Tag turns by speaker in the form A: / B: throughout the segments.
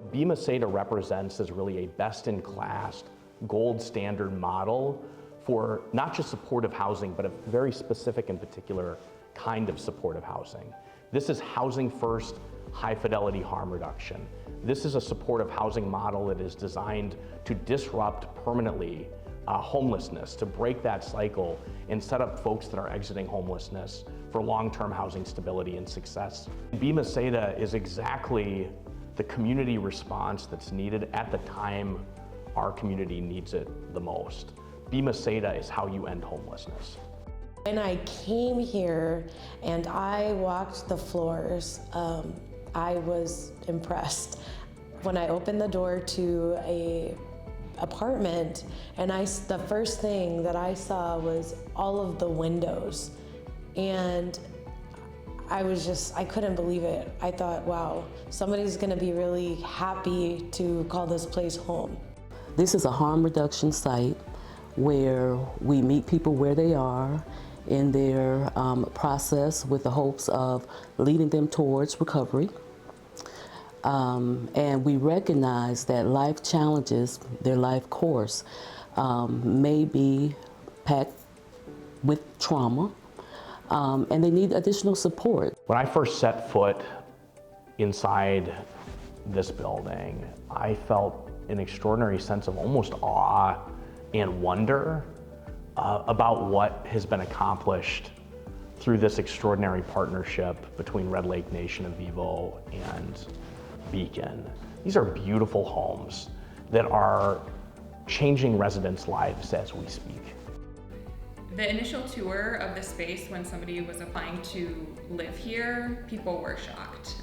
A: what Bimosedaa represents is really a best-in-class, gold standard model for not just supportive housing, but a very specific and particular kind of supportive housing. This is housing first, high fidelity harm reduction. This is a supportive housing model that is designed to disrupt permanently homelessness, to break that cycle and set up folks that are exiting homelessness for long-term housing stability and success. Bimosedaa is exactly the community response that's needed at the time our community needs it the most. Bimosedaa is how you end homelessness.
B: When I came here and I walked the floors, I was impressed. When I opened the door to an apartment, and the first thing that I saw was all of the windows. And I couldn't believe it. I thought, wow, somebody's gonna be really happy to call this place home.
C: This is a harm reduction site where we meet people where they are in their process with the hopes of leading them towards recovery. And we recognize that life challenges, their life course, may be packed with trauma, and they need additional support.
A: When I first set foot inside this building, I felt an extraordinary sense of almost awe and wonder about what has been accomplished through this extraordinary partnership between Red Lake Nation of Vivo and Beacon. These are beautiful homes that are changing residents' lives as we speak.
D: The initial tour of the space when somebody was applying to live here, people were shocked.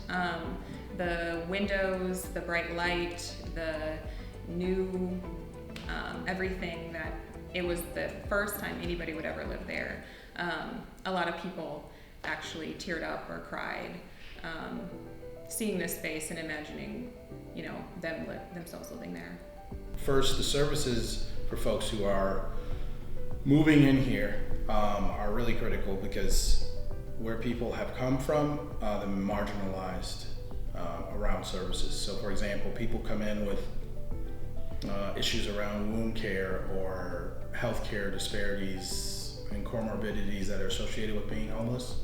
D: The windows, the bright light, the new everything, that it was the first time anybody would ever live there. A lot of people actually teared up or cried seeing this space and imagining, themselves living there.
E: First, the services for folks who are moving in here are really critical, because where people have come from, they're marginalized around services. So for example, people come in with issues around wound care or healthcare disparities and comorbidities that are associated with being homeless.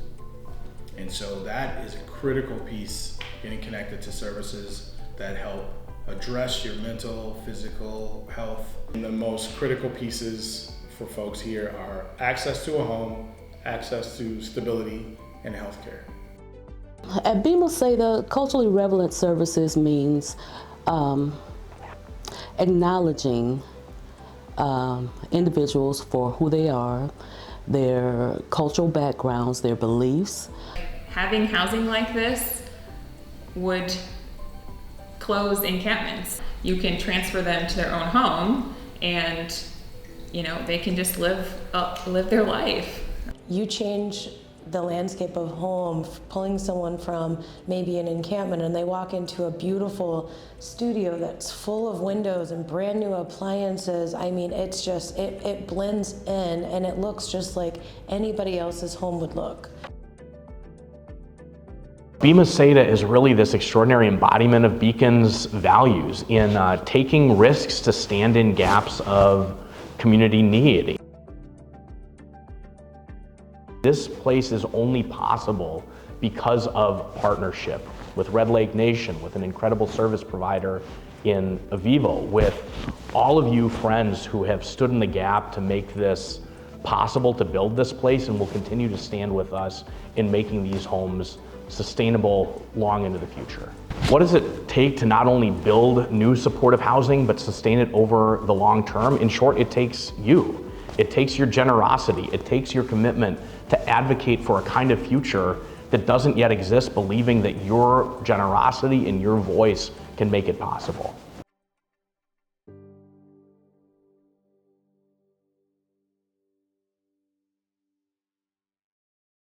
E: And so that is a critical piece, getting connected to services that help address your mental, physical health. And the most critical pieces for folks here are access to a home, access to stability, and healthcare.
C: At Bimosedaa, culturally relevant services means acknowledging individuals for who they are, their cultural backgrounds, their beliefs.
D: Having housing like this would close encampments. You can transfer them to their own home, and they can just live their life.
B: You change the landscape of home, pulling someone from maybe an encampment, and they walk into a beautiful studio that's full of windows and brand new appliances. I mean, it's just, it blends in, and it looks just like anybody else's home would look.
A: Bimosedaa is really this extraordinary embodiment of Beacon's values in taking risks to stand in gaps of community need. This place is only possible because of partnership with Red Lake Nation, with an incredible service provider in Vivo, with all of you friends who have stood in the gap to make this possible, to build this place, and will continue to stand with us in making these homes sustainable long into the future. What does it take to not only build new supportive housing, but sustain it over the long term? In short, it takes you. It takes your generosity. It takes your commitment to advocate for a kind of future that doesn't yet exist, believing that your generosity and your voice can make it possible.